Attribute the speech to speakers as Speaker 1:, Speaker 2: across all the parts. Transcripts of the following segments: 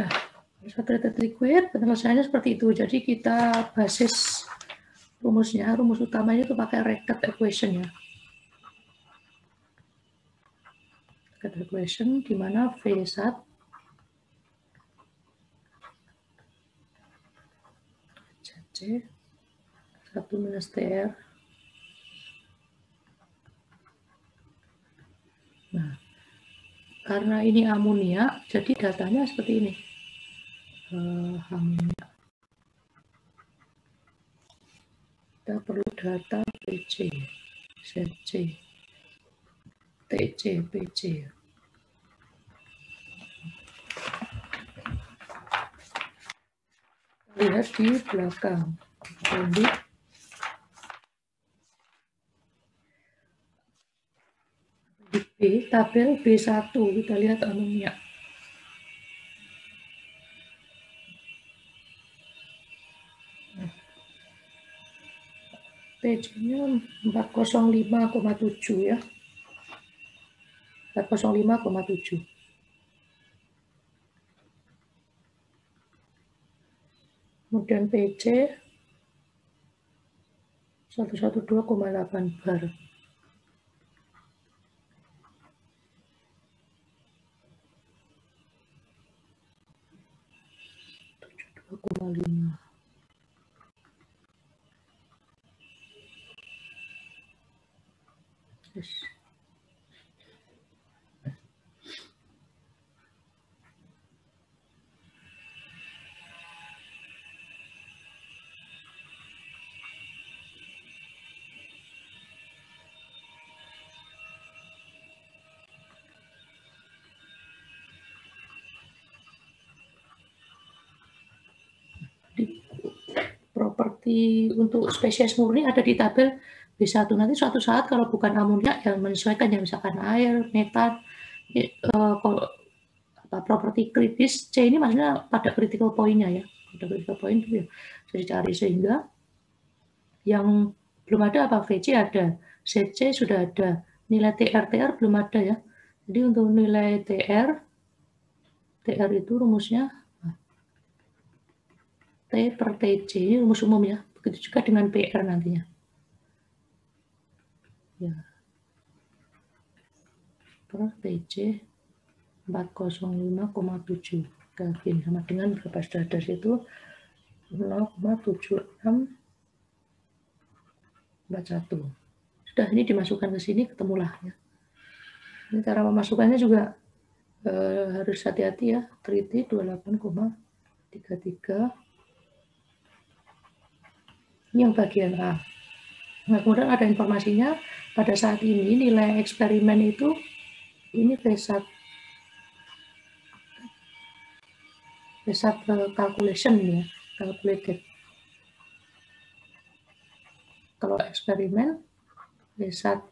Speaker 1: Nah, saturated liquid penyelesaiannya seperti itu. Jadi kita basis rumusnya, rumus utamanya itu pakai Racket equation ya. Racket equation di mana V1 C 1 minus TR. Nah, karena ini amonia, jadi datanya seperti ini. Amonia. Kita perlu data PC, ZC, TC, PC. Lihat di belakang. Jadi di B, tabel B1 kita lihat amonia. TC-nya 405,7 ya. 405,7. Kemudian PC 112,8 bar. Yes. Properti untuk spesies murni ada di tabel B1. Nanti suatu saat kalau bukan amonia yang menyesuaikan yang misalkan air, metan, properti kritis C ini maksudnya pada critical point-nya ya. Pada critical point itu ya bisa dicari, sehingga yang belum ada apa VC ada, CC sudah ada, nilai TR belum ada ya. Jadi untuk nilai TR itu rumusnya T per TC, ini rumus umum ya. Begitu juga dengan PR nantinya. Ya. Per TC 405,7 Kelvin sama dengan berapa derajat itu 0,7641. Sudah, ini dimasukkan ke sini ketemulah ya. Ini cara memasukkannya juga harus hati-hati ya. Teliti 28,33. Ini yang bagian A. Nah, kemudian ada informasinya pada saat ini nilai eksperimen itu ini V1 calculation ya, calculated. Kalau eksperimen V1,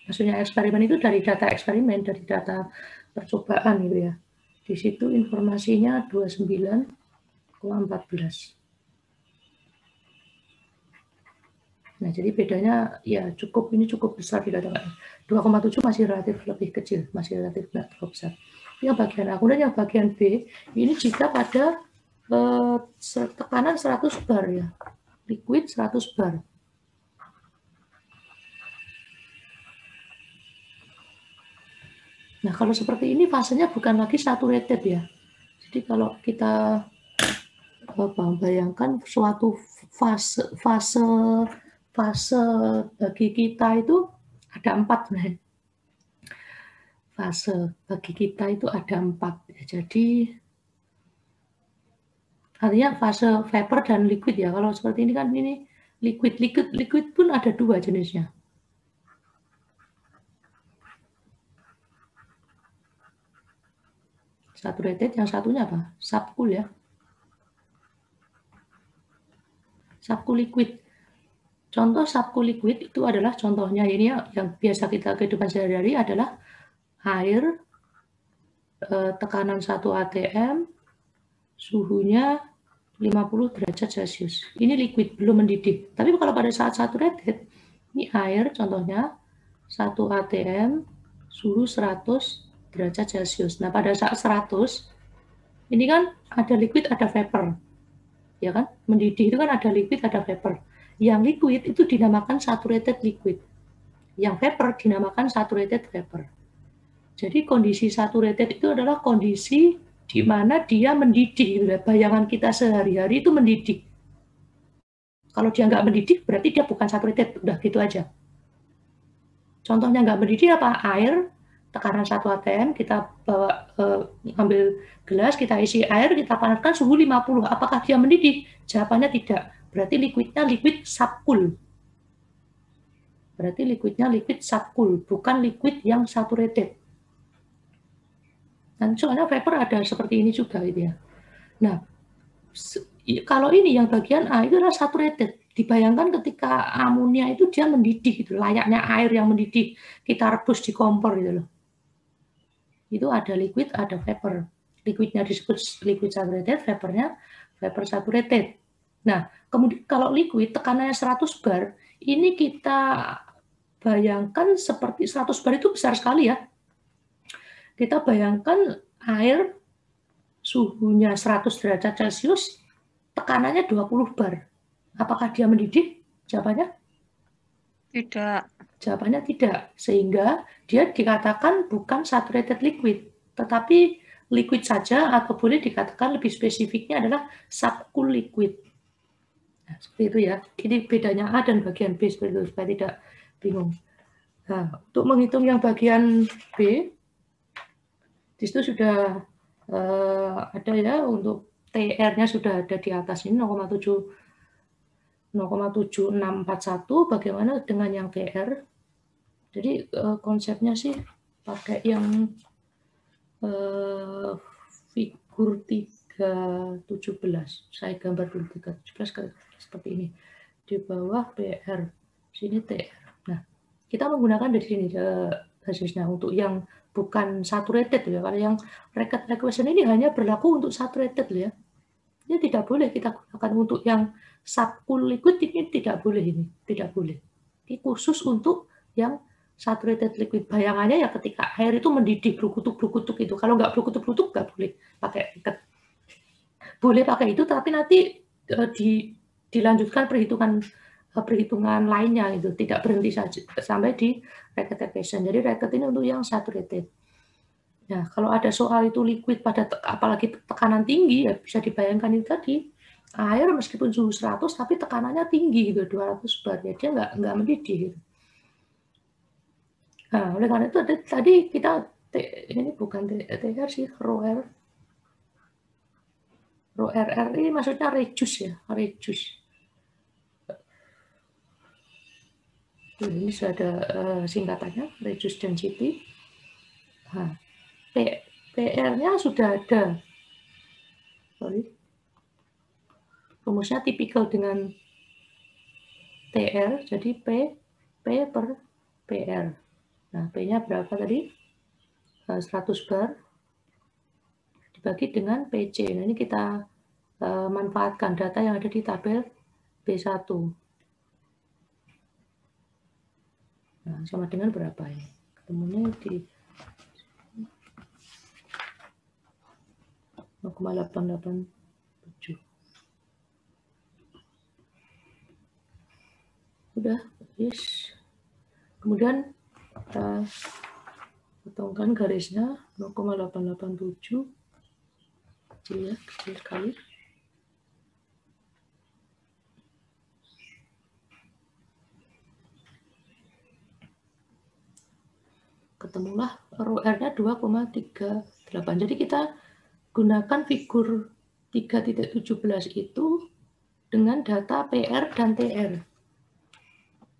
Speaker 1: maksudnya eksperimen itu dari data eksperimen, dari data percobaan gitu ya. Di situ informasinya 29,14. Nah, jadi bedanya ya ini cukup besar dikatakan. 2,7 masih relatif lebih kecil, masih relatif tidak terlalu besar. Yang bagian A. Kemudian yang bagian B, ini jika pada tekanan 100 bar ya, liquid 100 bar. Nah, kalau seperti ini fasenya bukan lagi saturated ya. Jadi kalau kita bayangkan suatu fase bagi kita itu ada 4 nih. Fase bagi kita itu ada 4. Jadi artinya fase vapor dan liquid ya. Kalau seperti ini kan ini liquid pun ada 2 jenisnya. Saturated, yang satunya apa? Subcool ya. Subcool liquid. Contoh subcool liquid itu adalah contohnya ini yang biasa kita kehidupan sehari-hari adalah air, tekanan 1 atm, suhunya 50 derajat Celcius. Ini liquid, belum mendidih. Tapi kalau pada saat saturated, ini air contohnya 1 atm, suhu 100 derajat Celcius. Nah, pada saat 100, ini kan ada liquid, ada vapor. Ya kan? Mendidih itu kan ada liquid, ada vapor. Yang liquid itu dinamakan saturated liquid. Yang vapor dinamakan saturated vapor. Jadi kondisi saturated itu adalah kondisi di mana dia mendidih. Bayangan kita sehari-hari itu mendidih. Kalau dia nggak mendidih, berarti dia bukan saturated. Udah gitu aja. Contohnya nggak mendidih apa? Air, tekanan 1 atm, kita bawa ambil gelas, kita isi air, kita panaskan suhu 50. Apakah dia mendidih? Jawabannya tidak. Berarti liquidnya liquid subcool. Berarti liquidnya liquid subcool, bukan liquid yang saturated. Dan soalnya vapor ada seperti ini juga gitu ya. Nah, kalau ini yang bagian A itu adalah saturated. Dibayangkan ketika amonia itu dia mendidih gitu, layaknya air yang mendidih, kita rebus di kompor gitu loh. Itu ada liquid, ada vapor. Liquidnya disebut liquid saturated, vapornya vapor saturated. Nah, kemudian kalau liquid tekanannya 100 bar, ini kita bayangkan seperti 100 bar itu besar sekali ya. Kita bayangkan air suhunya 100 derajat Celcius, tekanannya 20 bar. Apakah dia mendidih? Jawabannya?
Speaker 2: Tidak.
Speaker 1: Jawabannya tidak. Sehingga dia dikatakan bukan saturated liquid, tetapi liquid saja, atau boleh dikatakan lebih spesifiknya adalah subcool liquid. Nah, seperti itu ya. Ini bedanya A dan bagian B, seperti itu, supaya tidak bingung. Nah, untuk menghitung yang bagian B, di situ sudah ada ya, untuk TR-nya sudah ada di atas ini 0,7641. Bagaimana dengan yang TR? Jadi konsepnya sih pakai yang figur 317. Saya gambar dulu 317 seperti ini. Di bawah PR, sini TR. Nah, kita menggunakan dari sini basisnya untuk yang bukan saturated ya. Kalau yang record equation ini hanya berlaku untuk saturated ya. Ini tidak boleh kita gunakan untuk yang subcool liquid, ini tidak boleh, ini tidak boleh. Ini khusus untuk yang saturated liquid. Bayangannya ya ketika air itu mendidih berkutuk-berkutuk itu. Kalau nggak berkutuk-berkutuk nggak boleh pakai record. Boleh pakai itu, tapi nanti dilanjutkan perhitungan lainnya itu, tidak berhenti saja sampai di record equation. Jadi record ini untuk yang saturated. Nah, kalau ada soal itu liquid pada apalagi tekanan tinggi, ya bisa dibayangkan itu tadi, air meskipun suhu 100 tapi tekanannya tinggi gitu, 200 bar, ya dia nggak mendidih gitu. Nah, oleh karena itu tadi kita ini bukan TR sih, rho RR ini maksudnya reduce ya, reduce. Ini sudah ada singkatannya, reduce density. Nah, PR-nya sudah ada. Sorry. Rumusnya tipikal dengan TR, jadi P per PR. Nah, P-nya berapa tadi? 100 bar dibagi dengan PC. Nah, ini kita manfaatkan data yang ada di tabel B1. Nah, sama dengan berapa ini? Ketemunya di 0,887. Udah, yes. Kemudian kita potongkan garisnya 0,887. Kecil ya, kecil sekali. Ketemulah rho R-nya 2,38. Jadi kita gunakan figur 3.17 itu dengan data PR dan TR.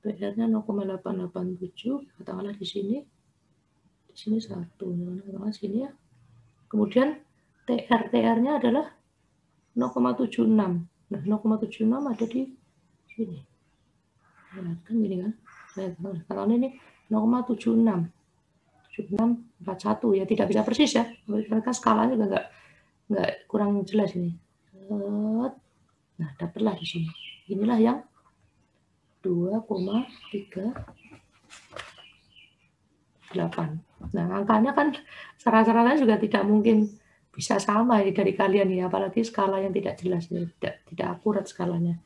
Speaker 1: PR-nya 0,887, katakanlah di sini 1, katakanlah sini ya. Kemudian TR-nya adalah 0,76. Nah, 0,76 ada di sini. Nah, kan gini kan? Katakanlah ini 0,76. 7641 ya, tidak bisa persis ya, mereka skalanya juga nggak kurang jelas ini. Nah, dapatlah di sini. Inilah yang 2,3 Nah, angkanya kan secara juga tidak mungkin bisa sama ya dari kalian ya, apalagi skala yang tidak jelas ya, tidak akurat skalanya.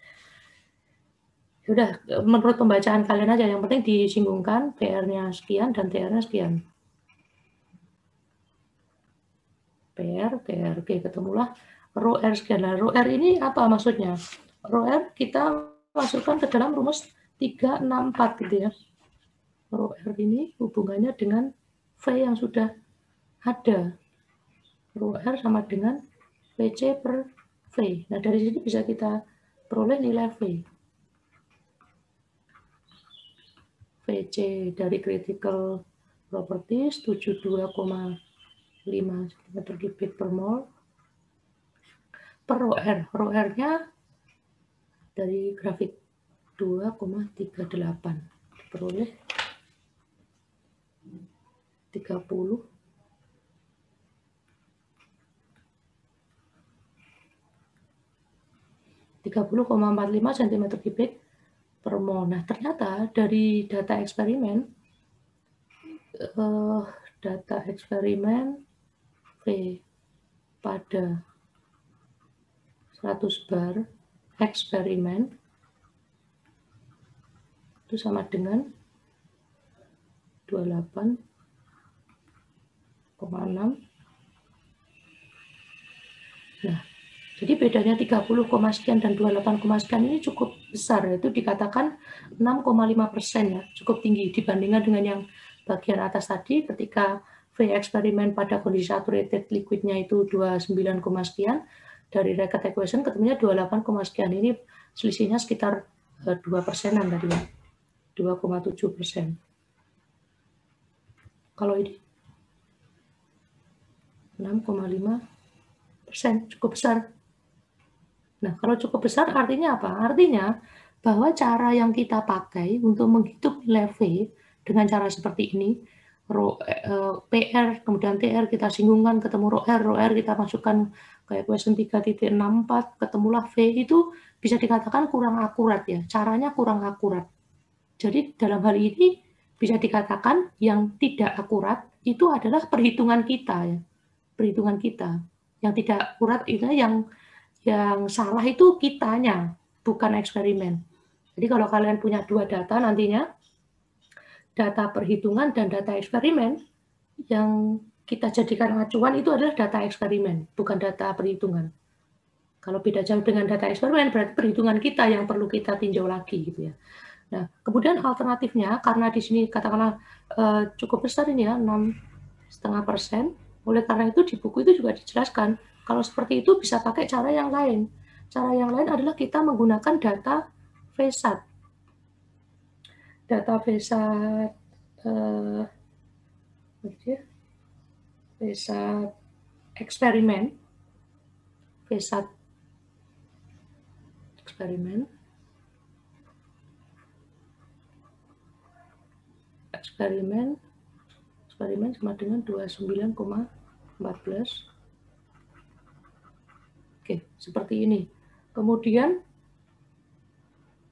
Speaker 1: Udah, menurut pembacaan kalian aja, yang penting disinggungkan PR-nya sekian dan TR-nya sekian. PR, TR, oke, ketemulah rho R sekian. Nah, rho R ini apa maksudnya? Rho R kita masukkan ke dalam rumus 364 gitu ya. Rho R ini hubungannya dengan V yang sudah ada. Rho R sama dengan VC per V. Nah, dari sini bisa kita peroleh nilai V. VC dari critical properties 72,5 cm3 per mol per rho R. Rho R-nya dari grafik 2,38 diperoleh 30 30,45 cm3 per mol. Nah, ternyata dari data eksperimen V pada 100 bar eksperimen itu sama dengan 28,6. Nah, jadi bedanya 30, sekian dan 28, sekian ini cukup besar, itu dikatakan 6,5% ya, cukup tinggi dibandingkan dengan yang bagian atas tadi ketika V eksperimen pada kondisi saturated liquidnya itu 29, sekian, dari Racket equation ketemunya 28, sekian. Ini selisihnya sekitar 2%-an tadi ya, 2,7%. Kalau ini 6,5%, cukup besar. Nah, kalau cukup besar artinya apa? Artinya bahwa cara yang kita pakai untuk menghitung nilai V dengan cara seperti ini, PR, kemudian TR kita singgungkan, ketemu rho R kita masukkan ke equation 3.64, ketemulah V, itu bisa dikatakan kurang akurat ya, caranya kurang akurat. Jadi dalam hal ini bisa dikatakan yang tidak akurat itu adalah perhitungan kita ya, perhitungan kita. Yang tidak akurat itu yang salah itu kitanya, bukan eksperimen. Jadi kalau kalian punya dua data nantinya, data perhitungan dan data eksperimen, yang kita jadikan acuan itu adalah data eksperimen, bukan data perhitungan. Kalau beda jauh dengan data eksperimen, berarti perhitungan kita yang perlu kita tinjau lagi gitu ya. Nah, kemudian alternatifnya, karena di sini katakanlah cukup besar ini ya, 6,5%, oleh karena itu di buku itu juga dijelaskan, kalau seperti itu bisa pakai cara yang lain. Cara yang lain adalah kita menggunakan data VSAT. Data VSAT, VSAT eksperimen, VSAT eksperimen sama dengan 29,14. Oke, seperti ini. Kemudian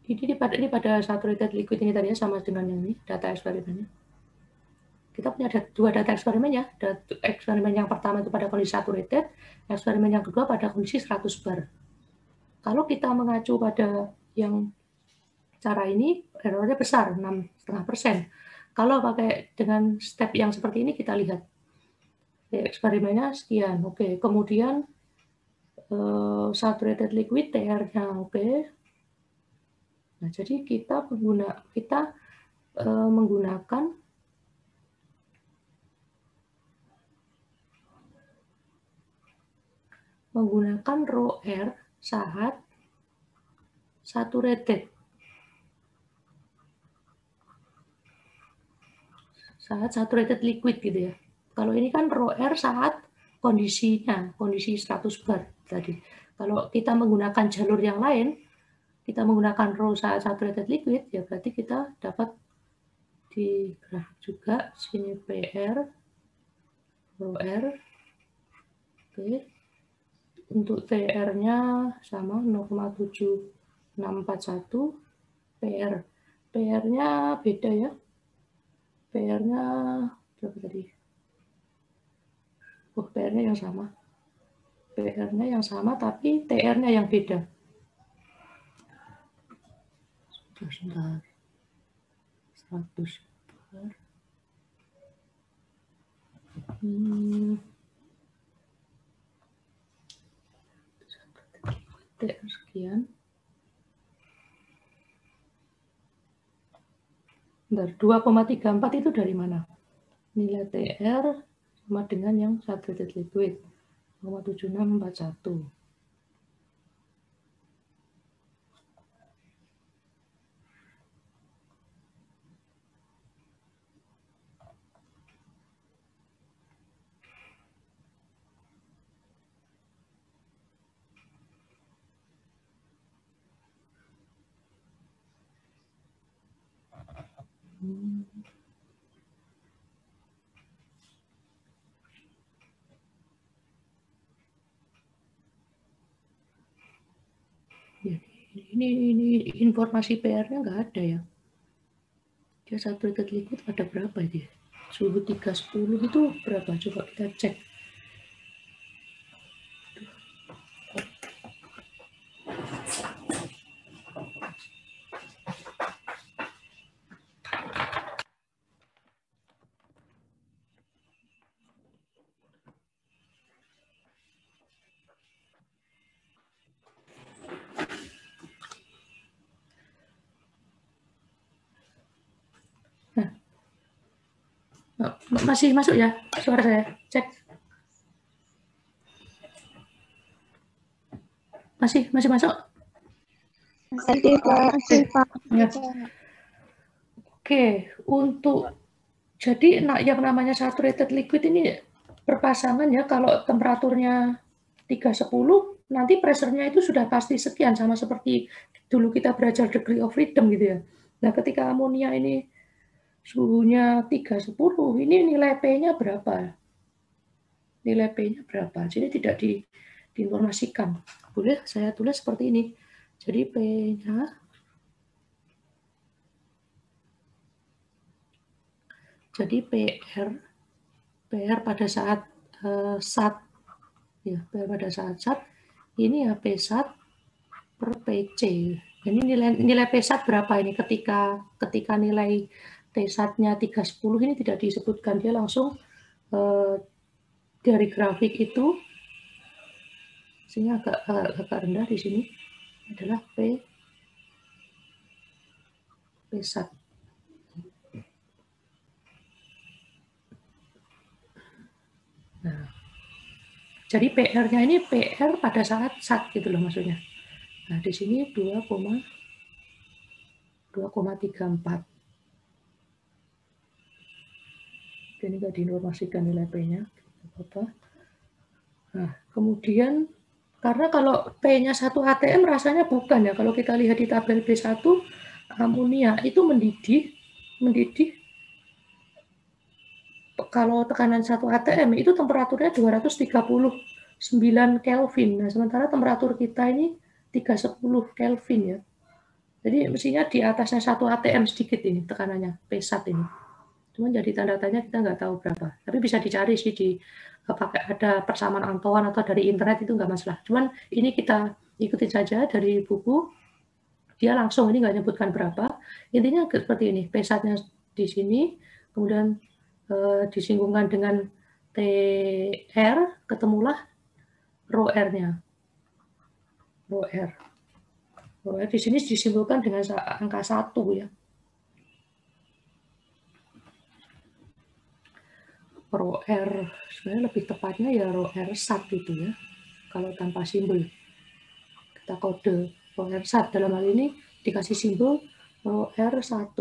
Speaker 1: ini pada saturated liquid ini tadi ya, sama dengan yang ini, data eksperimennya. Kita punya dua data eksperimen ya. Eksperimen yang pertama itu pada kondisi saturated, eksperimen yang kedua pada kondisi 100 bar. Kalau kita mengacu pada yang cara ini, errornya besar, 6,5%. Kalau pakai dengan step yang seperti ini, kita lihat. Eksperimennya sekian, oke. Kemudian saturated liquid, TR-nya oke. Nah, jadi kita menggunakan rho R saat saturated. Saat saturated liquid gitu ya. Kalau ini kan rho R saat kondisi 100 bar tadi. Kalau kita menggunakan jalur yang lain, kita menggunakan rho saat saturated liquid, ya berarti kita dapat di grafik juga sini PR, rho R, oke. Untuk TR-nya sama 0,7641, PR-nya beda ya. PR-nya Berapa tadi? Oh, PR-nya yang sama. PR-nya yang sama, tapi TR-nya yang beda. Sebentar. 100 per. TR sekian. Bentar, 2,34 itu dari mana? Nilai TR sama dengan yang saturated liquid. 0,7641. Ya, ini informasi PR-nya nggak ada ya. Dia saturated liquid ada berapa dia? Suhu 310 itu berapa? Coba kita cek. Nah, masih masuk ya suara saya? Cek. Masih masuk?
Speaker 2: Masih, Pak.
Speaker 1: Ya. Oke, untuk jadi yang namanya saturated liquid ini berpasangan ya, kalau temperaturnya 310 nanti pressure-nya itu sudah pasti sekian, sama seperti dulu kita belajar degree of freedom gitu ya. Nah, ketika amonia ini suhunya 310, ini nilai P-nya berapa? Nilai P-nya berapa? Jadi tidak diinformasikan. Boleh saya tulis seperti ini. Jadi P-nya, jadi PR pada saat SAT, ya, PR pada saat SAT, ini ya P SAT per PC. Ini nilai P SAT berapa ini ketika nilai T SAT-nya 310 ini tidak disebutkan, dia langsung dari grafik itu, sehingga agak rendah di sini adalah P SAT. Nah, jadi PR-nya ini PR pada saat SAT gitu loh maksudnya. Nah, di sini 2,34. Ini nggak diinformasikan nilai P-nya. Apa? Nah, kemudian karena kalau P-nya 1 atm rasanya bukan ya. Kalau kita lihat di tabel B1, amonia itu mendidih kalau tekanan 1 atm itu temperaturnya 239 Kelvin. Nah, sementara temperatur kita ini 310 Kelvin ya. Jadi mestinya di atasnya 1 atm sedikit ini tekanannya, P1 ini. Cuman jadi tanda tanya kita nggak tahu berapa. Tapi bisa dicari sih pakai ada persamaan Antoine atau dari internet, itu nggak masalah. Cuman ini kita ikuti saja dari buku. Dia langsung ini nggak nyebutkan berapa. Intinya seperti ini. P1-nya di sini, kemudian disinggungkan dengan TR, ketemulah rho R-nya. Rho R. Rho R di sini disimbolkan dengan angka 1 ya. Rho R, sebenarnya lebih tepatnya ya rho R SAT itu ya, kalau tanpa simbol. Kita kode rho R SAT, dalam hal ini dikasih simbol rho R1,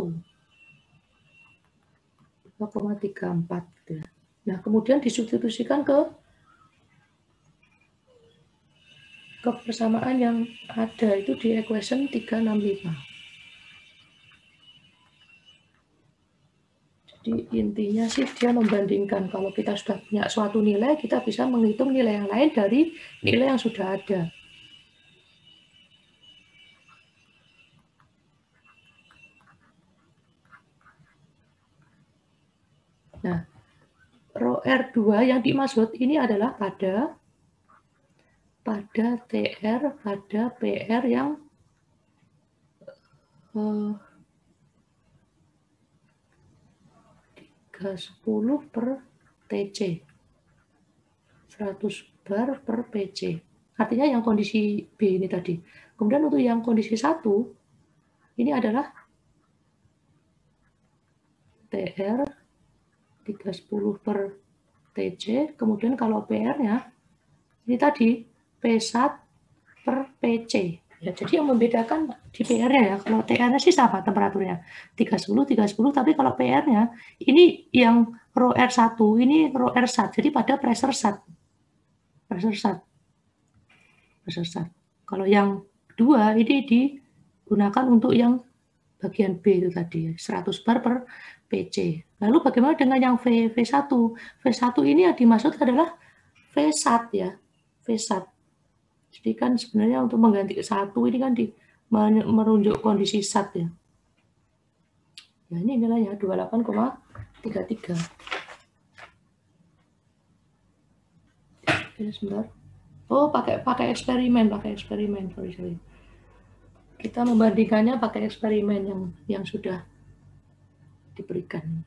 Speaker 1: 2,34 gitu ya. Nah, kemudian disubstitusikan ke persamaan yang ada itu di equation 365. Jadi intinya sih dia membandingkan, kalau kita sudah punya suatu nilai, kita bisa menghitung nilai yang lain dari nilai yang sudah ada. Nah, Row R2 yang dimaksud ini adalah pada TR, pada PR yang 310 per TC. 100 bar per PC. Artinya yang kondisi B ini tadi. Kemudian untuk yang kondisi 1, ini adalah TR 310 per TC. Kemudian kalau PR-nya, ini tadi P1 per PC. Ya, jadi yang membedakan di PR-nya ya, kalau TR-nya sih sama temperaturnya, 310, tapi kalau PR-nya, ini yang row R1, ini row R1, jadi pada pressure SAT. Kalau yang 2, ini digunakan untuk yang bagian B itu tadi, 100 bar per PC. Lalu bagaimana dengan yang V1? V1 ini yang dimaksud adalah VSAT ya, VSAT. Jadi kan sebenarnya untuk mengganti ke 1 ini kan merujuk kondisi SAT ya. Nah ini nilainya 28,33. Oke, sebentar. Oh, pakai eksperimen, sorry. Kita membandingkannya pakai eksperimen yang sudah diberikan.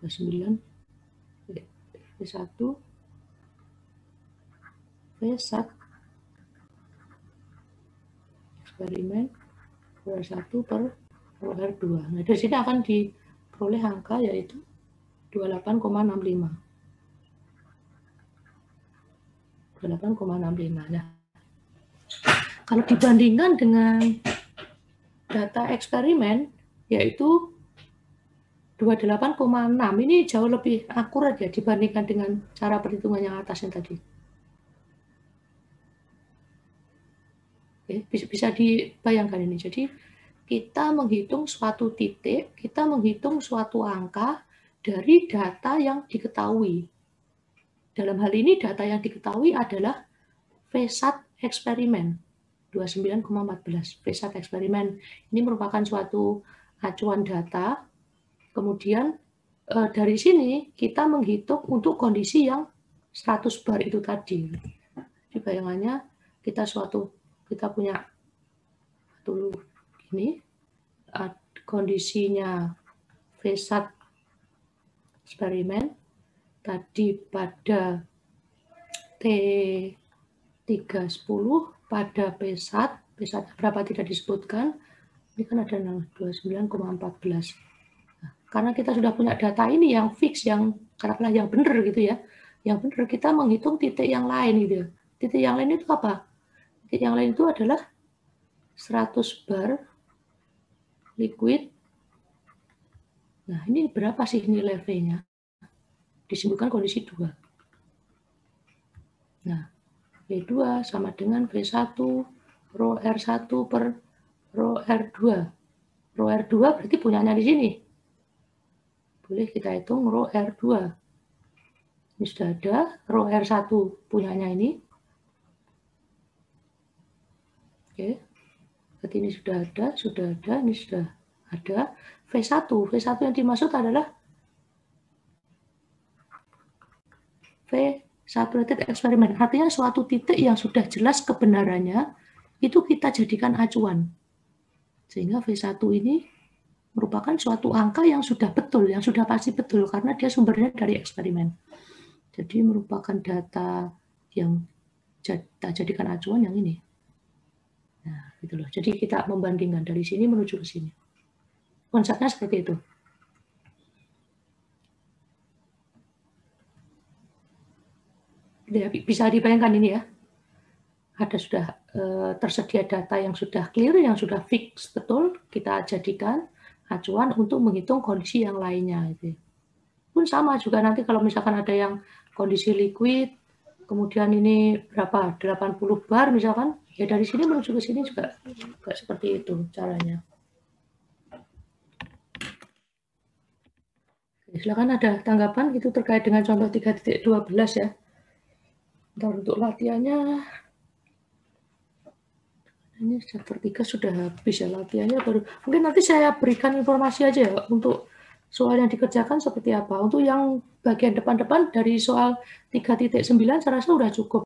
Speaker 1: 29 V1 V1 eksperimen R1 per R2. Nah, dari sini akan diperoleh angka yaitu 28,65. 28,65. Nah, kalau dibandingkan dengan data eksperimen yaitu 28,6, ini jauh lebih akurat ya dibandingkan dengan cara perhitungan yang atasnya tadi. Oke, bisa dibayangkan ini. Jadi kita menghitung suatu titik, kita menghitung suatu angka dari data yang diketahui. Dalam hal ini data yang diketahui adalah VSAT eksperimen 29,14. VSAT eksperimen ini merupakan suatu acuan data. Kemudian dari sini kita menghitung untuk kondisi yang 100 bar itu tadi. Jadi bayangannya kita punya satu ini kondisinya VSAT eksperimen tadi pada T310 pada P1 berapa tidak disebutkan. Ini kan ada 29,14. Karena kita sudah punya data ini yang fix, yang katakanlah yang benar gitu ya. Yang benar kita menghitung titik yang lain gitu. Titik yang lain itu apa? Titik yang lain itu adalah 100 bar liquid. Nah, ini berapa sih nilai V-nya? Disimpulkan kondisi 2. Nah, V2 sama dengan V1 rho R1 per rho R2. Rho R2 berarti punyanya di sini. Boleh kita hitung rho R2. Ini sudah ada, rho R1 punyanya ini. Oke, berarti ini sudah ada, ini sudah ada. V1 yang dimaksud adalah V1 rated eksperimen. Artinya suatu titik yang sudah jelas kebenarannya, itu kita jadikan acuan. Sehingga V1 ini merupakan suatu angka yang sudah betul, yang sudah pasti betul, karena dia sumbernya dari eksperimen. Jadi merupakan data yang kita jadikan acuan yang ini. Nah, gitu loh. Jadi kita membandingkan dari sini menuju ke sini. Konsepnya seperti itu. Ya, bisa dibayangkan ini ya. Ada sudah tersedia data yang sudah clear, yang sudah fix betul, kita jadikan acuan untuk menghitung kondisi yang lainnya. Gitu. Pun sama juga nanti kalau misalkan ada yang kondisi liquid, kemudian ini berapa, 80 bar misalkan, ya dari sini menuju ke sini juga seperti itu caranya. Oke, silakan ada tanggapan itu terkait dengan contoh 3.12 ya. Ntar untuk latihannya, ini chapter 3 sudah habis ya latihannya baru. Mungkin nanti saya berikan informasi aja ya untuk soal yang dikerjakan seperti apa. Untuk yang bagian depan-depan dari soal 3.9 saya rasa sudah cukup.